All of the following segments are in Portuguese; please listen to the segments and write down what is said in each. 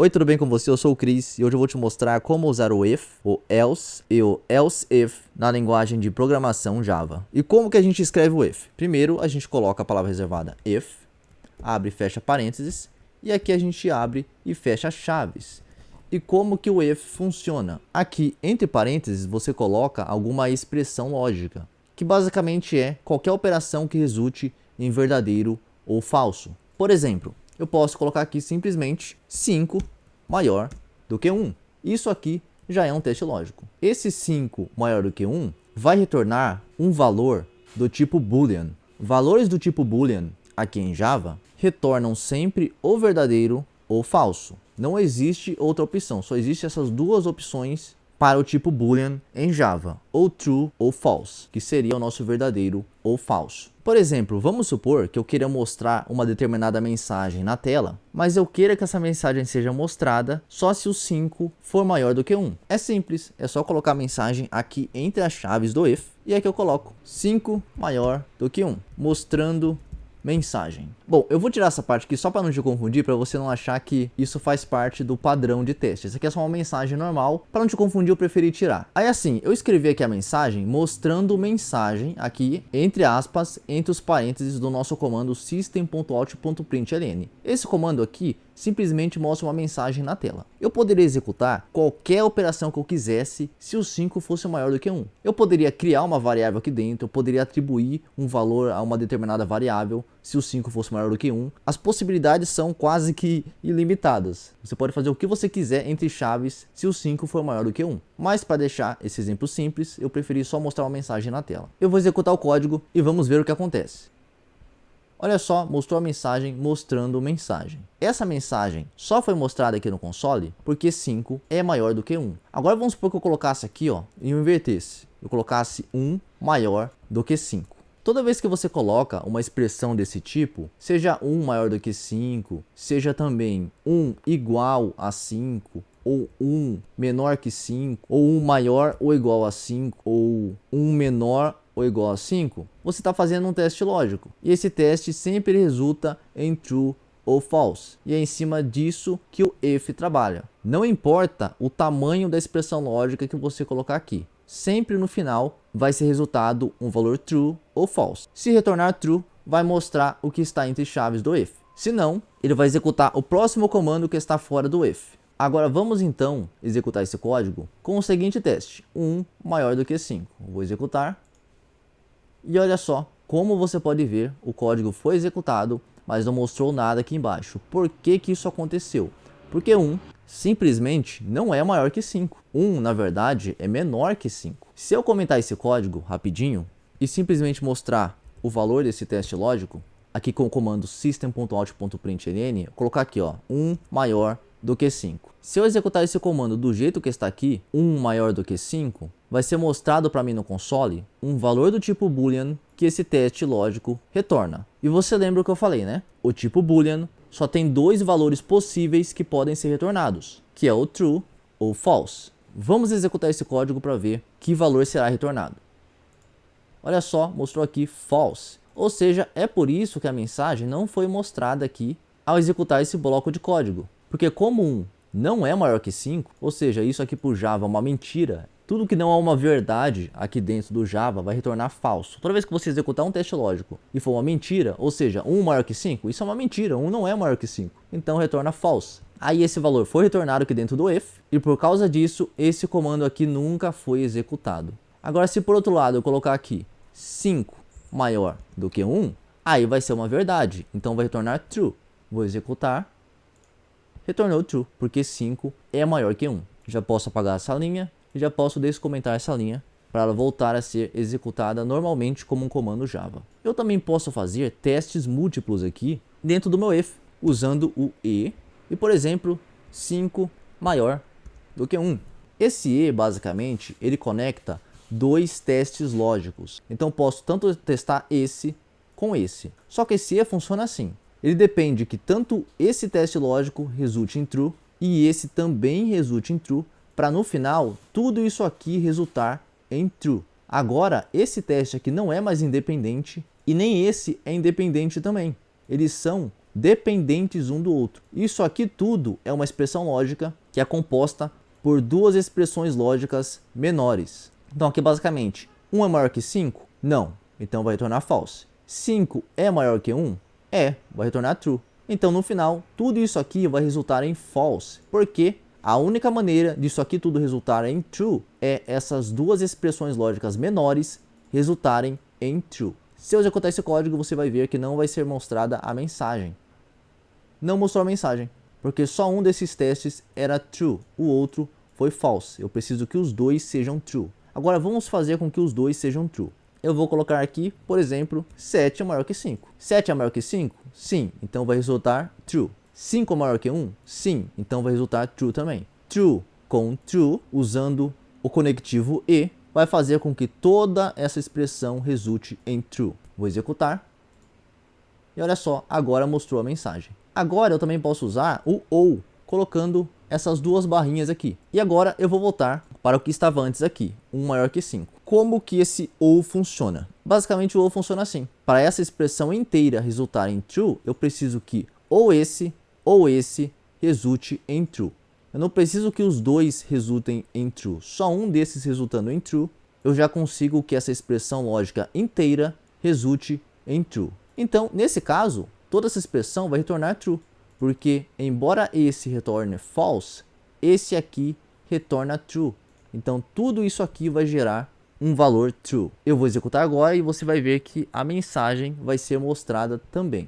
Oi, tudo bem com você? Eu sou o Chris e hoje eu vou te mostrar como usar o if, o else e o else if na linguagem de programação Java. E como que a gente escreve o if? Primeiro a gente coloca a palavra reservada if, abre e fecha parênteses, e aqui a gente abre e fecha chaves. E como que o if funciona? Aqui entre parênteses você coloca alguma expressão lógica, que basicamente é qualquer operação que resulte em verdadeiro ou falso. Por exemplo, eu posso colocar aqui simplesmente 5 maior do que 1. Isso aqui já é um teste lógico. Esse 5 maior do que 1 vai retornar um valor do tipo boolean. Valores do tipo boolean aqui em Java retornam sempre ou verdadeiro ou falso. Não existe outra opção, só existem essas duas opções para o tipo boolean em Java, ou true ou false, que seria o nosso verdadeiro ou falso. Por exemplo, vamos supor que eu queira mostrar uma determinada mensagem na tela, mas eu queira que essa mensagem seja mostrada só se o 5 for maior do que 1. É simples, é só colocar a mensagem aqui entre as chaves do if, e aqui eu coloco 5 maior do que 1, mostrando mensagem. Bom, eu vou tirar essa parte aqui só para não te confundir, para você não achar que isso faz parte do padrão de teste. Isso aqui é só uma mensagem normal, para não te confundir eu preferi tirar. Aí assim, eu escrevi aqui a mensagem mostrando mensagem aqui, entre aspas, entre os parênteses do nosso comando system.out.println. Esse comando aqui simplesmente mostra uma mensagem na tela. Eu poderia executar qualquer operação que eu quisesse se o 5 fosse maior do que 1. Eu poderia criar uma variável aqui dentro, eu poderia atribuir um valor a uma determinada variável se o 5 fosse maior do que 1. As possibilidades são quase que ilimitadas. Você pode fazer o que você quiser entre chaves se o 5 for maior do que 1. Mas para deixar esse exemplo simples, eu preferi só mostrar uma mensagem na tela. Eu vou executar o código e vamos ver o que acontece. Olha só, mostrou a mensagem mostrando mensagem. Essa mensagem só foi mostrada aqui no console porque 5 é maior do que 1. Agora vamos supor que eu colocasse aqui, ó, e eu invertesse. Eu colocasse 1 maior do que 5. Toda vez que você coloca uma expressão desse tipo, seja 1 maior do que 5, seja também 1 igual a 5, ou 1 menor que 5, ou 1 maior ou igual a 5, ou 1 menor ou igual a 5, você está fazendo um teste lógico. E esse teste sempre resulta em true ou false. E é em cima disso que o if trabalha. Não importa o tamanho da expressão lógica que você colocar aqui. Sempre no final vai ser resultado um valor true ou false. Se retornar true, vai mostrar o que está entre chaves do if. Se não, ele vai executar o próximo comando que está fora do if. Agora vamos então executar esse código com o seguinte teste. 1 maior do que 5. Vou executar. E olha só, como você pode ver, o código foi executado, mas não mostrou nada aqui embaixo. Por que que isso aconteceu? Porque 1 simplesmente não é maior que 5. 1, na verdade, é menor que 5. Se eu comentar esse código rapidinho e simplesmente mostrar o valor desse teste lógico, aqui com o comando system.out.println, colocar aqui, ó, 1 maior do que 5. Se eu executar esse comando do jeito que está aqui, 1 maior do que 5, vai ser mostrado para mim no console um valor do tipo boolean que esse teste lógico retorna. E você lembra o que eu falei, né? O tipo boolean só tem dois valores possíveis que podem ser retornados, que é o true ou false. Vamos executar esse código para ver que valor será retornado. Olha só, mostrou aqui false. Ou seja, é por isso que a mensagem não foi mostrada aqui ao executar esse bloco de código. Porque como 1 não é maior que 5, ou seja, isso aqui por Java é uma mentira, tudo que não é uma verdade aqui dentro do Java vai retornar falso. Toda vez que você executar um teste lógico e for uma mentira, ou seja, 1 maior que 5, isso é uma mentira, 1 não é maior que 5, então retorna false. Aí esse valor foi retornado aqui dentro do if, e por causa disso, esse comando aqui nunca foi executado. Agora se por outro lado eu colocar aqui 5 maior do que 1, aí vai ser uma verdade, então vai retornar true. Vou executar. Retornou true, porque 5 é maior que 1. Já posso apagar essa linha e já posso descomentar essa linha para ela voltar a ser executada normalmente como um comando Java. Eu também posso fazer testes múltiplos aqui dentro do meu if, usando o e, por exemplo, 5 maior do que 1. Esse e, basicamente, ele conecta dois testes lógicos. Então posso tanto testar esse com esse. Só que esse e funciona assim. Ele depende que tanto esse teste lógico resulte em true e esse também resulte em true, para no final tudo isso aqui resultar em true. Agora esse teste aqui não é mais independente e nem esse é independente também. Eles são dependentes um do outro. Isso aqui tudo é uma expressão lógica que é composta por duas expressões lógicas menores. Então aqui basicamente, 1 é maior que 5? Não, então vai retornar false. 5 é maior que 1? É, vai retornar true. Então no final, tudo isso aqui vai resultar em false, porque a única maneira disso aqui tudo resultar em true é essas duas expressões lógicas menores resultarem em true. Se eu executar esse código, você vai ver que não vai ser mostrada a mensagem. Não mostrou a mensagem, porque só um desses testes era true, o outro foi false. Eu preciso que os dois sejam true. Agora vamos fazer com que os dois sejam true. Eu vou colocar aqui, por exemplo, 7 é maior que 5. 7 é maior que 5? Sim, então vai resultar true. 5 é maior que 1? Sim, então vai resultar true também. True com true, usando o conectivo e, vai fazer com que toda essa expressão resulte em true. Vou executar. E olha só, agora mostrou a mensagem. Agora eu também posso usar o ou, colocando essas duas barrinhas aqui. E agora eu vou voltar para o que estava antes aqui, 1 maior que 5. Como que esse ou funciona? Basicamente o ou funciona assim. Para essa expressão inteira resultar em true, eu preciso que ou esse resulte em true. Eu não preciso que os dois resultem em true. Só um desses resultando em true, eu já consigo que essa expressão lógica inteira resulte em true. Então, nesse caso, toda essa expressão vai retornar true, porque embora esse retorne false, esse aqui retorna true. Então, tudo isso aqui vai gerar um valor true. Eu vou executar agora e você vai ver que a mensagem vai ser mostrada também.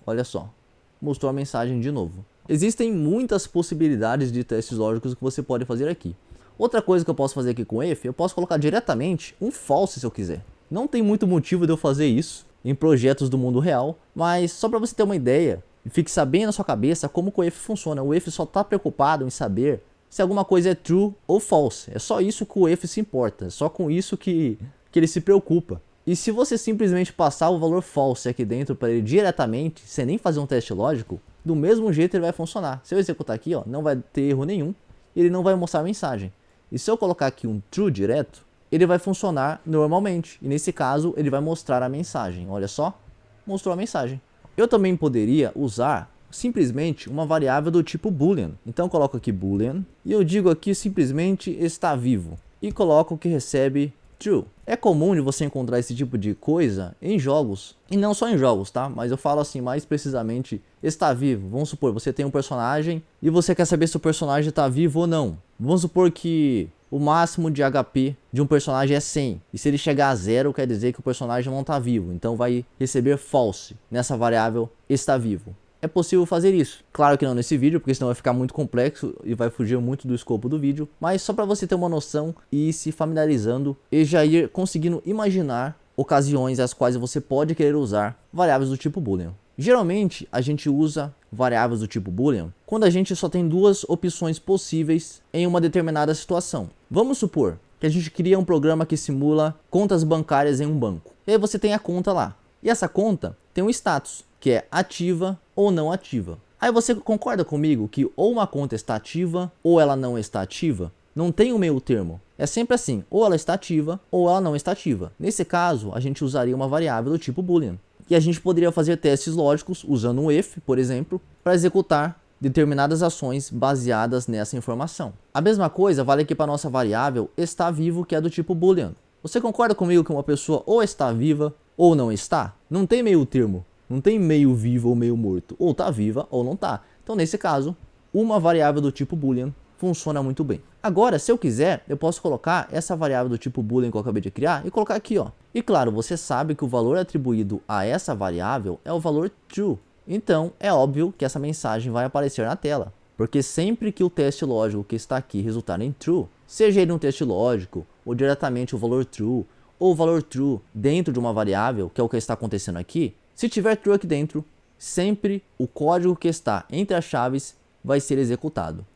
Olha só, mostrou a mensagem de novo. Existem muitas possibilidades de testes lógicos que você pode fazer aqui. Outra coisa que eu posso fazer aqui com if, eu posso colocar diretamente um false se eu quiser. Não tem muito motivo de eu fazer isso em projetos do mundo real, mas só para você ter uma ideia e fixar bem na sua cabeça como que o if funciona. O if só está preocupado em saber se alguma coisa é true ou false. É só isso que o if se importa, é só com isso que ele se preocupa. E se você simplesmente passar o valor false aqui dentro para ele diretamente, sem nem fazer um teste lógico, do mesmo jeito ele vai funcionar. Se eu executar aqui, ó, não vai ter erro nenhum, ele não vai mostrar a mensagem. E se eu colocar aqui um true direto, ele vai funcionar normalmente. E nesse caso, ele vai mostrar a mensagem. Olha só, mostrou a mensagem. Eu também poderia usar simplesmente uma variável do tipo boolean. Então eu coloco aqui boolean e eu digo aqui simplesmente está vivo. E coloco que recebe true. É comum de você encontrar esse tipo de coisa em jogos, e não só em jogos, tá? Mas eu falo assim mais precisamente, está vivo. Vamos supor, você tem um personagem e você quer saber se o personagem está vivo ou não. Vamos supor que o máximo de HP de um personagem é 100, e se ele chegar a 0 quer dizer que o personagem não está vivo, então vai receber false nessa variável está vivo. É possível fazer isso. Claro que não nesse vídeo, porque senão vai ficar muito complexo e vai fugir muito do escopo do vídeo. Mas só para você ter uma noção e ir se familiarizando e já ir conseguindo imaginar ocasiões às quais você pode querer usar variáveis do tipo boolean. Geralmente a gente usa variáveis do tipo boolean quando a gente só tem duas opções possíveis em uma determinada situação. Vamos supor que a gente cria um programa que simula contas bancárias em um banco. E aí você tem a conta lá. E essa conta tem um status, que é ativa ou não ativa. Aí você concorda comigo que ou uma conta está ativa ou ela não está ativa? Não tem um meio termo. É sempre assim, ou ela está ativa ou ela não está ativa. Nesse caso, a gente usaria uma variável do tipo boolean. E a gente poderia fazer testes lógicos usando um if, por exemplo, para executar determinadas ações baseadas nessa informação. A mesma coisa vale aqui para a nossa variável está vivo, que é do tipo boolean. Você concorda comigo que uma pessoa ou está viva ou não está? Não tem meio termo. Não tem meio vivo ou meio morto. Ou está viva ou não está. Então, nesse caso, uma variável do tipo boolean funciona muito bem. Agora, se eu quiser, eu posso colocar essa variável do tipo boolean que eu acabei de criar e colocar aqui, ó. E claro, você sabe que o valor atribuído a essa variável é o valor true. Então, é óbvio que essa mensagem vai aparecer na tela. Porque sempre que o teste lógico que está aqui resultar em true, seja ele um teste lógico, ou diretamente o valor true, ou o valor true dentro de uma variável, que é o que está acontecendo aqui, se tiver true aqui dentro, sempre o código que está entre as chaves vai ser executado.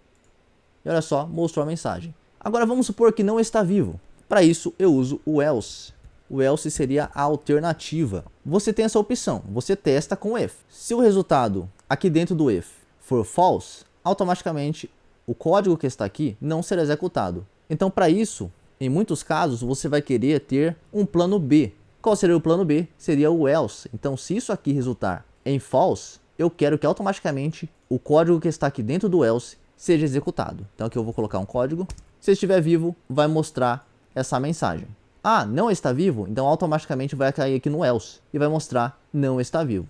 E olha só, mostrou a mensagem. Agora vamos supor que não está vivo. Para isso eu uso o else. O else seria a alternativa. Você tem essa opção, você testa com o if. Se o resultado aqui dentro do if for false, automaticamente o código que está aqui não será executado. Então para isso, em muitos casos, você vai querer ter um plano B. Qual seria o plano B? Seria o else. Então se isso aqui resultar em false, eu quero que automaticamente o código que está aqui dentro do else seja executado. Então aqui eu vou colocar um código. Se estiver vivo, vai mostrar essa mensagem. Ah, não está vivo? Então automaticamente vai cair aqui no else e vai mostrar não está vivo.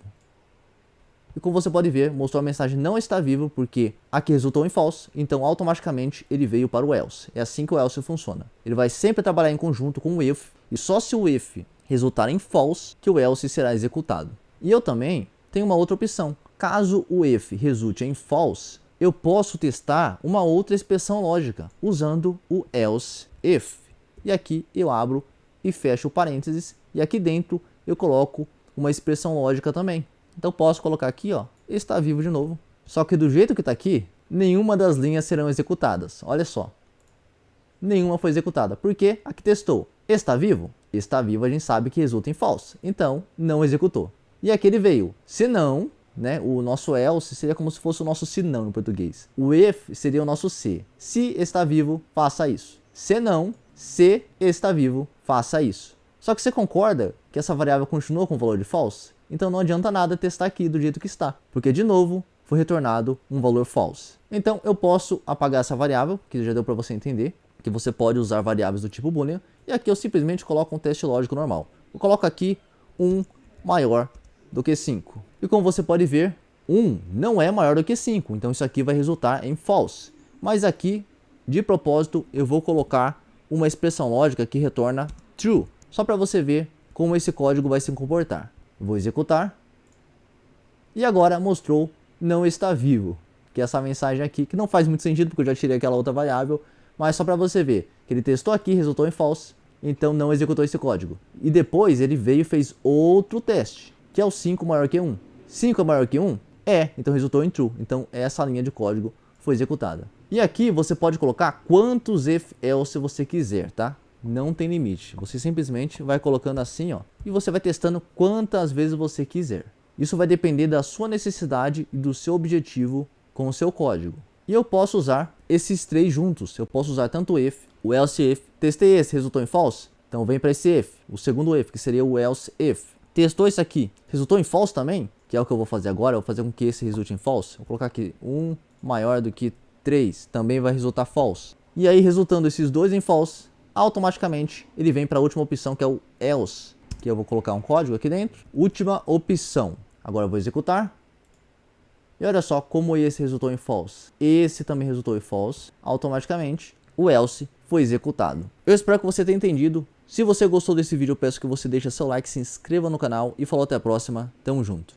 E como você pode ver, mostrou a mensagem não está vivo porque aqui resultou em false, então automaticamente ele veio para o else. É assim que o else funciona. Ele vai sempre trabalhar em conjunto com o if, e só se o if resultar em false que o else será executado. E eu também tenho uma outra opção. Caso o if resulte em false, eu posso testar uma outra expressão lógica usando o else if. E aqui eu abro e fecho parênteses, e aqui dentro eu coloco uma expressão lógica também. Então posso colocar aqui, ó, está vivo de novo. Só que do jeito que está aqui, nenhuma das linhas serão executadas. Olha só. Nenhuma foi executada. Por quê? Aqui testou. Está vivo? Está vivo a gente sabe que resulta em false. Então, não executou. E aqui ele veio. Se não, né, o nosso else seria como se fosse o nosso se não em português. O if seria o nosso se. Se está vivo, faça isso. Se não, se está vivo, faça isso. Só que você concorda que essa variável continua com o valor de false? Então não adianta nada testar aqui do jeito que está, porque de novo foi retornado um valor false. Então eu posso apagar essa variável, que já deu para você entender, que você pode usar variáveis do tipo boolean, e aqui eu simplesmente coloco um teste lógico normal. Eu coloco aqui 1 maior do que 5. E como você pode ver, 1 não é maior do que 5, então isso aqui vai resultar em false. Mas aqui, de propósito, eu vou colocar uma expressão lógica que retorna true, só para você ver como esse código vai se comportar. Vou executar. E agora mostrou não está vivo. Que é essa mensagem aqui, que não faz muito sentido porque eu já tirei aquela outra variável. Mas só para você ver que ele testou aqui, resultou em false. Então não executou esse código. E depois ele veio e fez outro teste. Que é o 5 maior que 1. 5 é maior que 1? É. Então resultou em true. Então essa linha de código foi executada. E aqui você pode colocar quantos if else você quiser, tá? Não tem limite, você simplesmente vai colocando assim, ó, e você vai testando quantas vezes você quiser. Isso vai depender da sua necessidade e do seu objetivo com o seu código. E eu posso usar esses três juntos, eu posso usar tanto o if, o else if. Testei esse, resultou em false? Então vem para esse if, o segundo if, que seria o else if. Testou isso aqui, resultou em false também? Que é o que eu vou fazer agora, eu vou fazer com que esse resulte em false. Vou colocar aqui 1 maior do que 3, também vai resultar false. E aí resultando esses dois em false, automaticamente ele vem para a última opção, que é o else, que eu vou colocar um código aqui dentro. Última opção. Agora eu vou executar. E olha só como esse resultou em false. Esse também resultou em false. Automaticamente o else foi executado. Eu espero que você tenha entendido. Se você gostou desse vídeo, eu peço que você deixe seu like, se inscreva no canal e falou até a próxima. Tamo junto.